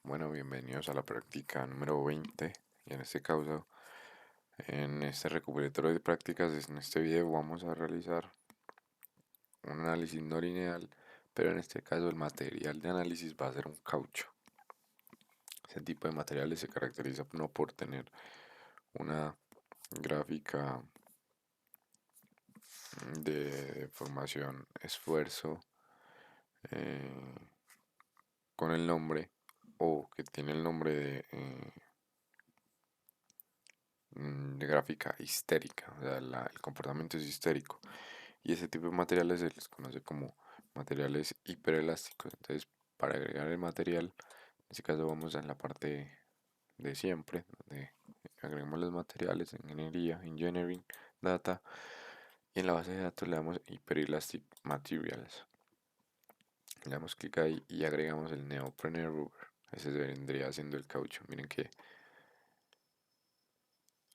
Bueno, bienvenidos a la práctica número 20 y en este caso, en este recopilatorio de prácticas, en este video vamos a realizar un análisis no lineal, pero en este caso el material de análisis va a ser un caucho. Ese tipo de materiales se caracteriza no por tener una gráfica de formación esfuerzo eh, con el nombre o que tiene el nombre de gráfica histérica, o sea, el comportamiento es histérico. Y ese tipo de materiales se les conoce como materiales hiperelásticos. Entonces, para agregar el material, en este caso vamos en la parte de siempre, donde agregamos los materiales, ingeniería, engineering, data, y en la base de datos le damos hyperelastic materials. Le damos clic ahí y agregamos el neoprene rubber. Ese vendría siendo el caucho. Miren que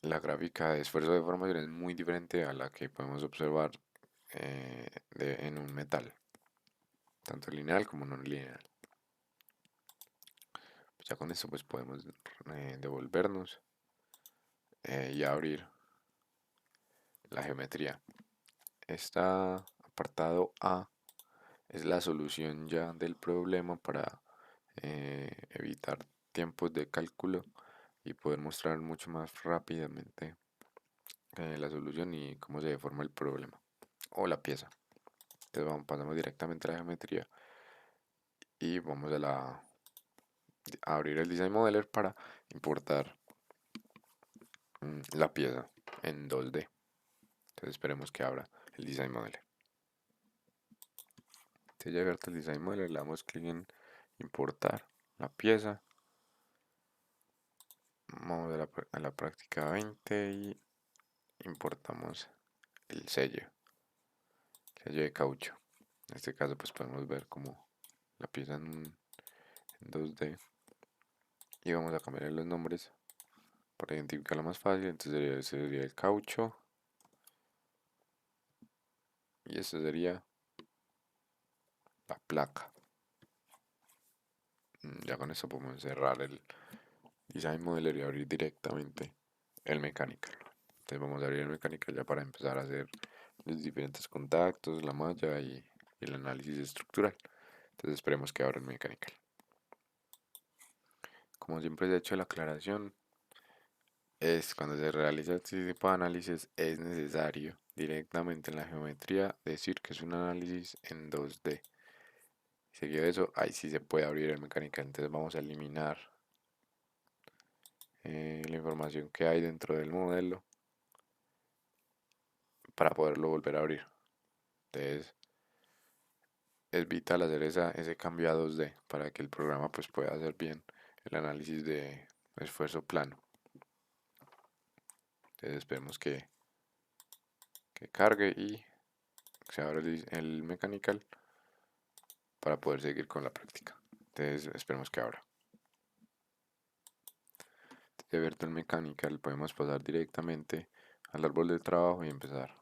la gráfica de esfuerzo de formación es muy diferente a la que podemos observar en un metal, tanto lineal como no lineal. Pues ya con esto pues podemos devolvernos y abrir la geometría. Esta apartado A es la solución ya del problema para evitar tiempos de cálculo y poder mostrar mucho más rápidamente la solución y cómo se deforma el problema o la pieza. Entonces pasamos directamente a la geometría y vamos a abrir el Design Modeler para importar la pieza en 2D. Entonces esperemos que abra el Design Modeler. Entonces ya abierto el Design Modeler, le damos clic en importar la pieza. Vamos a la práctica 20 y importamos el sello de caucho. En este caso pues podemos ver como la pieza en 2D y vamos a cambiar los nombres para identificarlo más fácil. Entonces ese sería el caucho y este sería la placa. Ya con eso podemos cerrar el Design Modeler y abrir directamente el Mechanical. Entonces vamos a abrir el Mechanical ya para empezar a hacer los diferentes contactos, la malla y el análisis estructural. Entonces esperemos que abra el Mechanical. Como siempre se ha hecho la aclaración, es cuando se realiza este tipo de análisis es necesario directamente en la geometría decir que es un análisis en 2D. Seguido de eso, ahí sí se puede abrir el Mechanical. Entonces vamos a eliminar la información que hay dentro del modelo para poderlo volver a abrir. Entonces es vital hacer ese cambio a 2D para que el programa pues pueda hacer bien el análisis de esfuerzo plano. Entonces esperemos que cargue y se abra el mechanical para poder seguir con la práctica. Entonces esperemos que abra. De abierto el mechanical podemos pasar directamente al árbol de trabajo y empezar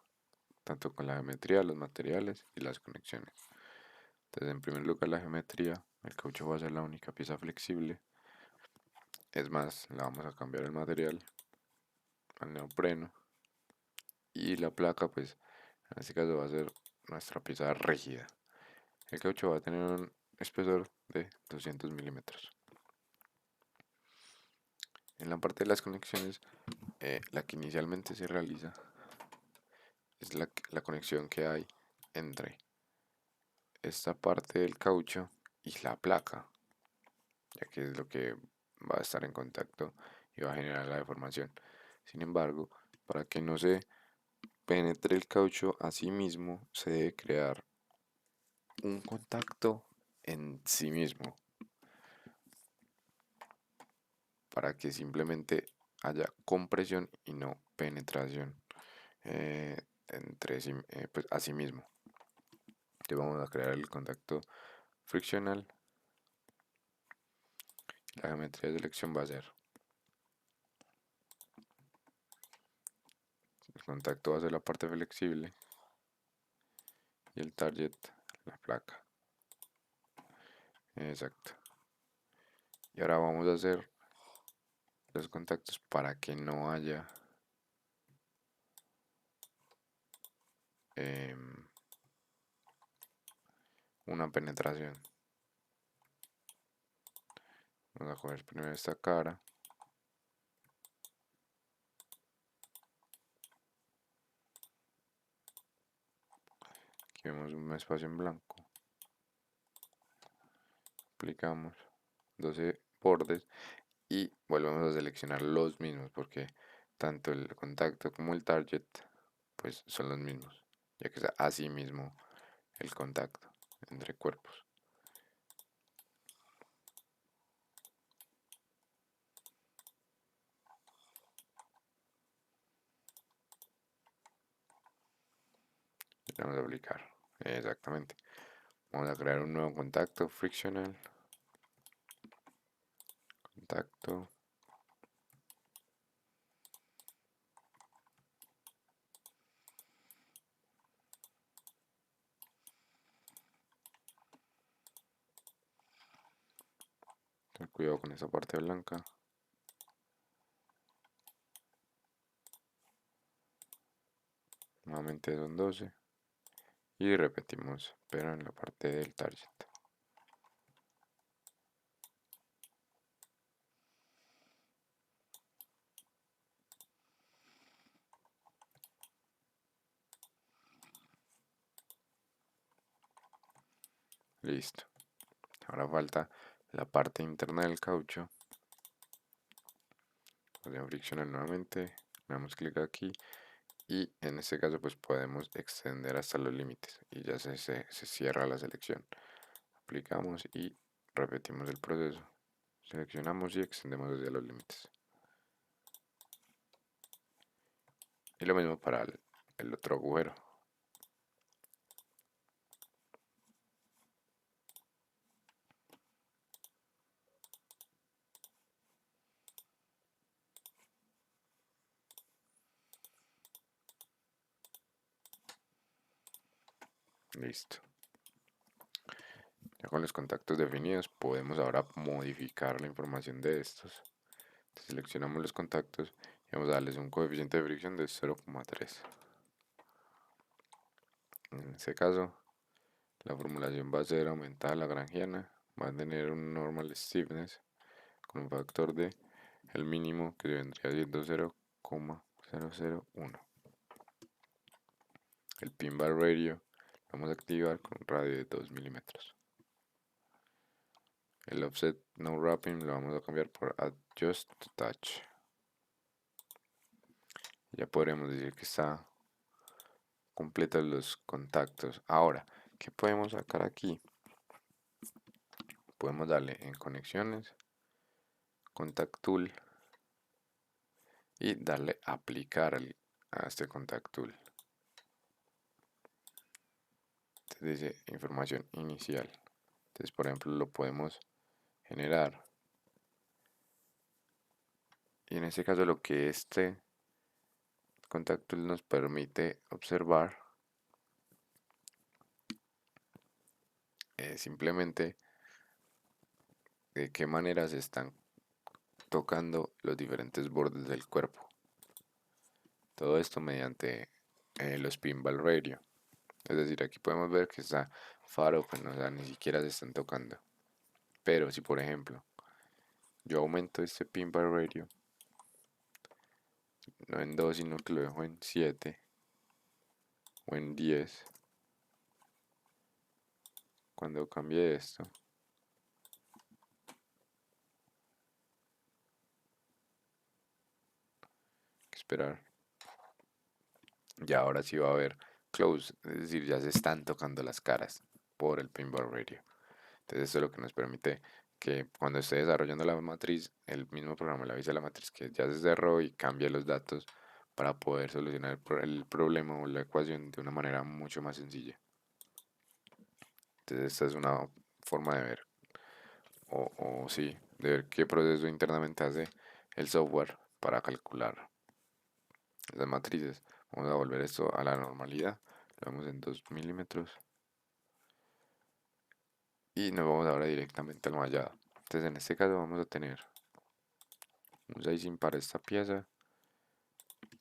tanto con la geometría, los materiales y las conexiones. Entonces en primer lugar la geometría, el caucho va a ser la única pieza flexible. Es más, le vamos a cambiar el material al neopreno y la placa pues en este caso va a ser nuestra pieza rígida. El caucho va a tener un espesor de 200 milímetros. En la parte de las conexiones, la que inicialmente se realiza es la conexión que hay entre esta parte del caucho y la placa, ya que es lo que va a estar en contacto y va a generar la deformación. Sin embargo, para que no se penetre el caucho a sí mismo, se debe crear un contacto en sí mismo para que simplemente haya compresión y no penetración eh, entre sí, pues a sí mismo. Entonces vamos a crear el contacto friccional. La geometría de selección va a ser el contacto va a ser la parte flexible y el target la placa. Exacto. Y ahora vamos a hacer los contactos para que no haya em, una penetración. Vamos a coger primero esta cara. Aquí vemos un espacio en blanco. Aplicamos 12 bordes y volvemos a seleccionar los mismos porque tanto el contacto como el target pues son los mismos, ya que es así mismo el contacto entre cuerpos. Vamos a aplicar exactamente. Vamos a crear un nuevo contacto frictional, contacto, ten cuidado con esa parte blanca. Nuevamente son 12 y repetimos, pero en la parte del target. Listo. Ahora falta la parte interna del caucho. Hacemos friccionar nuevamente, le damos clic aquí y en este caso pues podemos extender hasta los límites y ya se cierra la selección. Aplicamos y repetimos el proceso. Seleccionamos y extendemos hacia los límites. Y lo mismo para el otro agujero. Listo. Ya con los contactos definidos podemos ahora modificar la información de estos. Seleccionamos los contactos y vamos a darles un coeficiente de fricción de 0,3. En este caso, la formulación va a ser aumentada lagrangiana, va a tener un normal stiffness con un factor de el mínimo que vendría siendo 0,001. El pin bar radio lo vamos a activar con un radio de 2 milímetros. El offset no wrapping lo vamos a cambiar por adjust to touch. Ya podremos decir que está completos los contactos. Ahora, ¿qué podemos sacar aquí? Podemos darle en conexiones, contact tool y darle aplicar a este contact tool. Entonces dice información inicial. Entonces, por ejemplo, lo podemos generar. Y en este caso lo que este contact tool nos permite observar es simplemente de qué manera se están tocando los diferentes bordes del cuerpo. Todo esto mediante los pinball radio. Es decir, aquí podemos ver que está far open, o sea, ni siquiera se están tocando. Pero si por ejemplo yo aumento este pinball radio, no en 2 sino que lo dejo en 7 o en 10, cuando cambie esto, hay que esperar. Ya ahora sí va a haber close, es decir, ya se están tocando las caras por el pinball radio. Entonces eso es lo que nos permite que cuando esté desarrollando la matriz, el mismo programa le avisa a la matriz que ya se cerró y cambie los datos para poder solucionar el problema o la ecuación de una manera mucho más sencilla. Entonces esta es una forma de ver, o sí, de ver qué proceso internamente hace el software para calcular las matrices. Vamos a volver esto a la normalidad, lo vemos en 2 milímetros y nos vamos ahora directamente al mallado. Entonces en este caso vamos a tener un sizing para esta pieza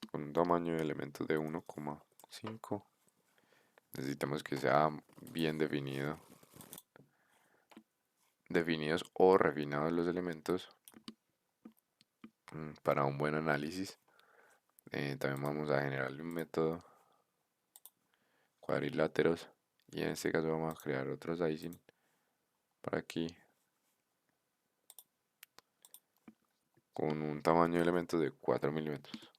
con un tamaño de elementos de 1,5. Necesitamos que sea bien definidos o refinados los elementos para un buen análisis. También vamos a generar un método cuadriláteros y en este caso vamos a crear otro sizing para aquí con un tamaño de elementos de 4 milímetros.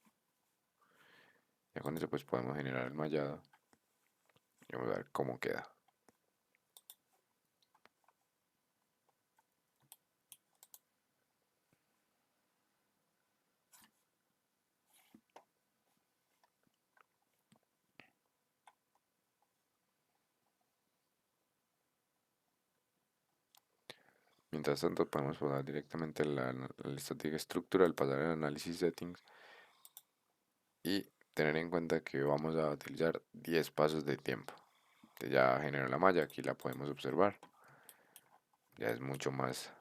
Ya con eso pues podemos generar el mallado y vamos a ver cómo queda. Mientras tanto podemos pasar directamente a la estática estructural, pasar al análisis settings y tener en cuenta que vamos a utilizar 10 pasos de tiempo. Ya generó la malla, aquí la podemos observar. Ya es mucho más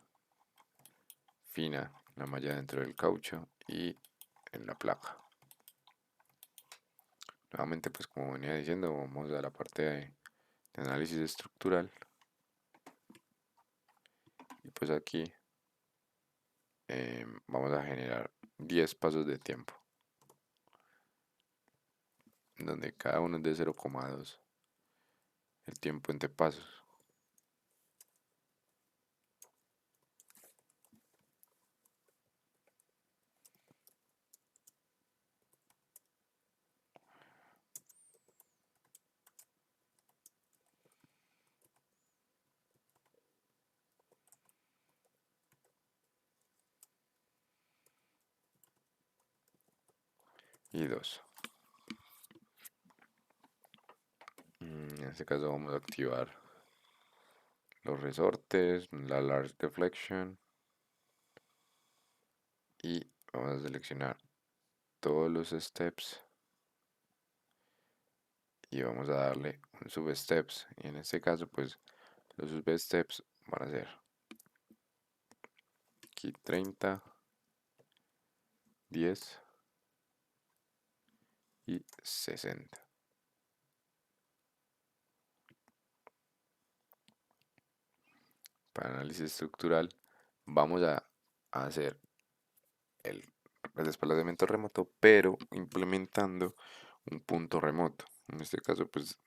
fina la malla dentro del caucho y en la placa. Nuevamente, pues como venía diciendo, vamos a la parte de análisis estructural. Y pues aquí vamos a generar 10 pasos de tiempo, donde cada uno es de 0,2 el tiempo entre pasos. Y 2. En este caso vamos a activar los resortes, la Large Deflection y vamos a seleccionar todos los steps y vamos a darle un substeps y en este caso pues los substeps van a ser aquí 30, 10 y 60. Para análisis estructural vamos a hacer el, el desplazamiento remoto pero implementando un punto remoto. En este caso pues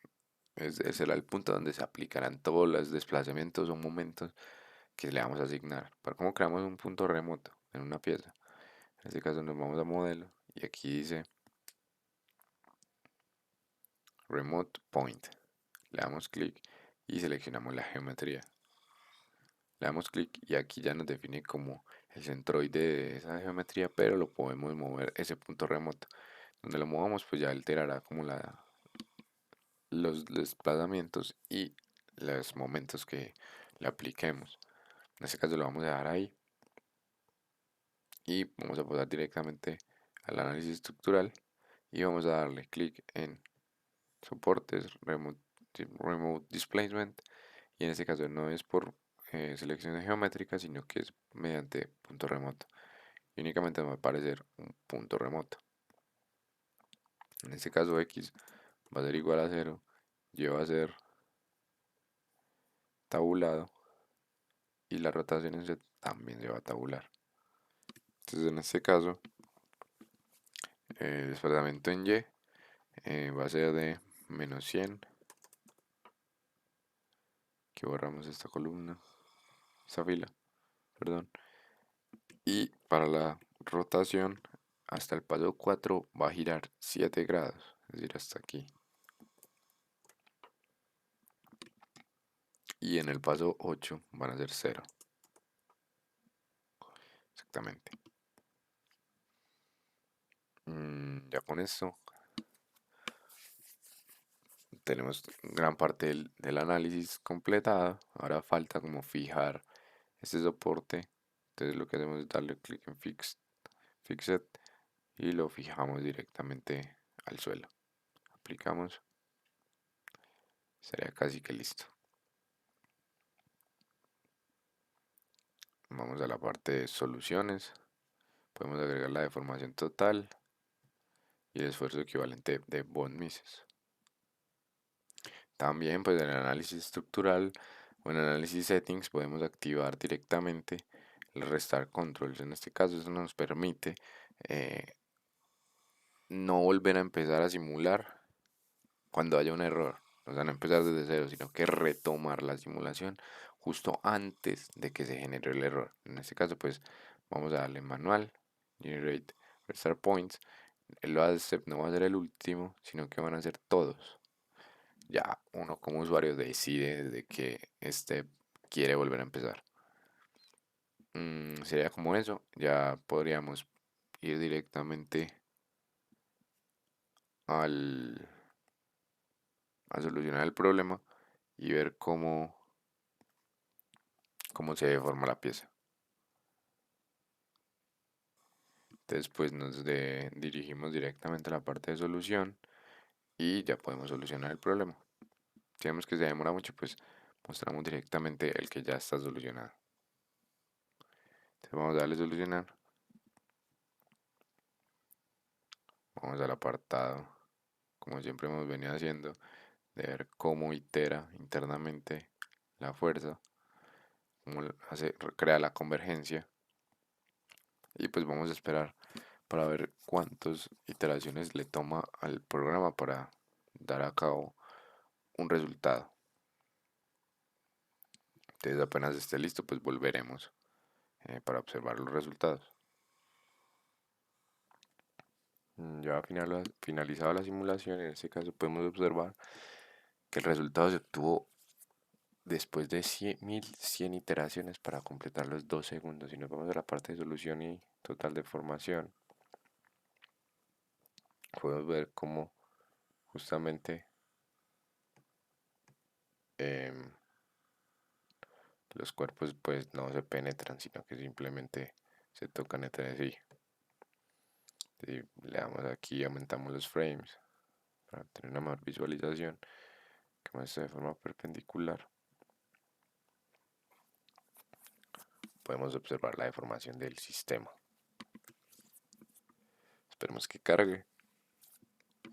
será el punto donde se aplicarán todos los desplazamientos o momentos que le vamos a asignar. Para cómo creamos un punto remoto en una pieza. En este caso nos vamos a modelo y aquí dice Remote Point. Le damos clic y seleccionamos la geometría. Le damos clic y aquí ya nos define como el centroide de esa geometría, pero lo podemos mover ese punto remoto. Donde lo movamos pues ya alterará como los desplazamientos y los momentos que le apliquemos. En este caso lo vamos a dejar ahí y vamos a pasar directamente al análisis estructural y vamos a darle clic en soportes, remote displacement y en este caso no es por selecciones geométricas sino que es mediante punto remoto y únicamente me va a aparecer un punto remoto. En este caso X va a ser igual a 0, Y va a ser tabulado y la rotación en Z también se va a tabular. Entonces en este caso el desplazamiento en Y va a ser de menos 100, que borramos esta columna, esta fila, perdón, y para la rotación hasta el paso 4 va a girar 7 grados, es decir, hasta aquí. Y en el paso 8 van a ser 0. Exactamente. Ya con esto tenemos gran parte del análisis completada. Ahora falta como fijar este soporte. Entonces lo que hacemos es darle clic en Fixed y lo fijamos directamente al suelo. Aplicamos. Sería casi que listo. Vamos a la parte de soluciones. Podemos agregar la deformación total y el esfuerzo equivalente de von Mises. También, pues en el análisis estructural o en análisis settings podemos activar directamente el restar controls. En este caso, eso nos permite eh, no volver a empezar a simular cuando haya un error. O sea, no empezar desde cero, sino que retomar la simulación justo antes de que se genere el error. En este caso, pues vamos a darle manual, generate restart points. El last step no va a ser el último, sino que van a ser todos. Ya uno como usuario decide desde qué step quiere volver a empezar. Sería como eso. Ya podríamos ir directamente al, a solucionar el problema y ver cómo se deforma la pieza. Entonces pues dirigimos directamente a la parte de solución y ya podemos solucionar el problema. Si vemos que se demora mucho, pues mostramos directamente el que ya está solucionado. Entonces vamos a darle solucionar. Vamos al apartado, como siempre hemos venido haciendo, de ver cómo itera internamente la fuerza, cómo crea la convergencia. Y pues vamos a esperar para ver cuántas iteraciones le toma al programa para dar a cabo un resultado. Entonces apenas esté listo, pues volveremos para observar los resultados. Ya finalizado la simulación, en este caso podemos observar que el resultado se obtuvo después de 1100 iteraciones para completar los 2 segundos. Si nos vamos a la parte de solución y total de formación, podemos ver cómo justamente em, los cuerpos pues no se penetran, sino que simplemente se tocan entre sí. Si le damos aquí y aumentamos los frames para tener una mejor visualización que muestra de forma perpendicular, podemos observar la deformación del sistema. Esperemos que cargue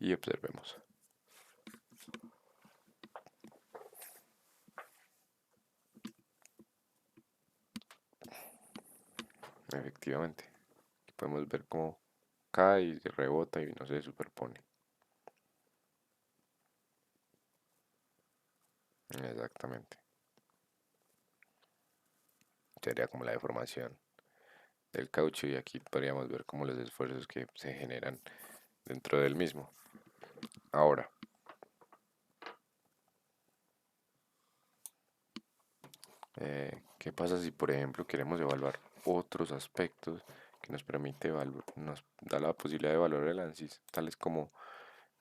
y observemos. Efectivamente, aquí podemos ver cómo cae y rebota y no se superpone. Exactamente. Sería como la deformación del caucho y aquí podríamos ver como los esfuerzos que se generan dentro del mismo. Ahora, ¿qué pasa si por ejemplo queremos evaluar otros aspectos que nos nos da la posibilidad de evaluar el ANSYS, tales como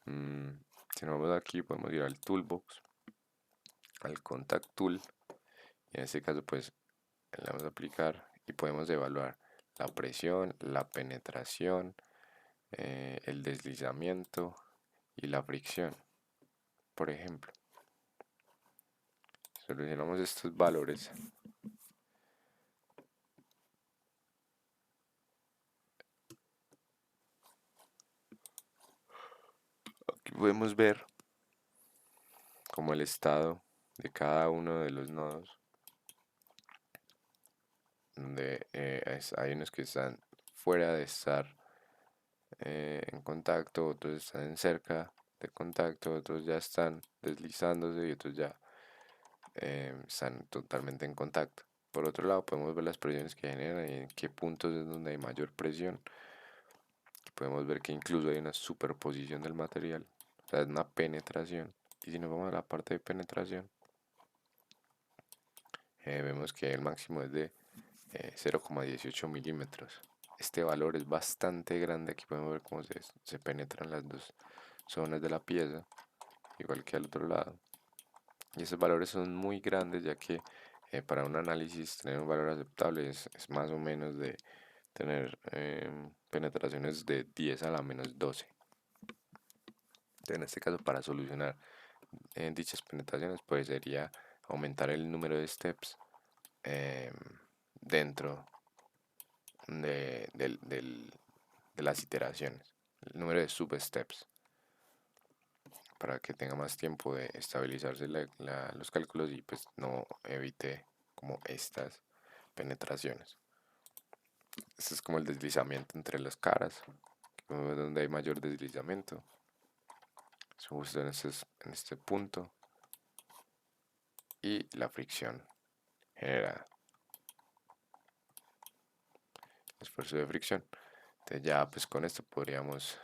mm, si nos vamos aquí podemos ir al toolbox, al contact tool y en este caso pues le vamos a aplicar y podemos evaluar la presión, la penetración, el deslizamiento y la fricción. Por ejemplo, solucionamos estos valores. Aquí podemos ver como el estado de cada uno de los nodos, donde hay unos que están fuera de estar en contacto, otros están en cerca de contacto, otros ya están deslizándose y otros ya están totalmente en contacto. Por otro lado, podemos ver las presiones que generan y en qué puntos es donde hay mayor presión. Podemos ver que incluso hay una superposición del material, o sea, es una penetración. Y si nos vamos a la parte de penetración, vemos que el máximo es de 0,18 milímetros. Este valor es bastante grande. Aquí podemos ver cómo se penetran las dos zonas de la pieza, igual que al otro lado. Y esos valores son muy grandes ya que para un análisis tener un valor aceptable es más o menos de tener penetraciones de 10 a la menos 12. Entonces, en este caso, para solucionar dichas penetraciones, pues sería aumentar el número de steps, dentro de las iteraciones, el número de substeps, para que tenga más tiempo de estabilizarse los cálculos y pues no evite como estas penetraciones. Este es como el deslizamiento entre las caras, donde hay mayor deslizamiento. Es justo en este punto. Y la fricción genera esfuerzo de fricción. Entonces ya pues con esto podríamos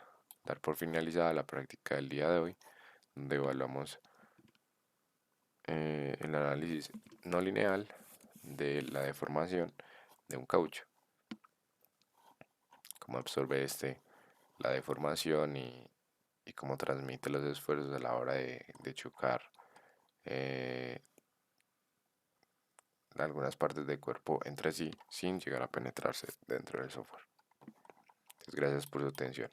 dar por finalizada la práctica del día de hoy, donde evaluamos el análisis no lineal de la deformación de un caucho, cómo absorbe la deformación y cómo transmite los esfuerzos a la hora de chocar eh, algunas partes del cuerpo entre sí sin llegar a penetrarse dentro del software. Entonces, gracias por su atención.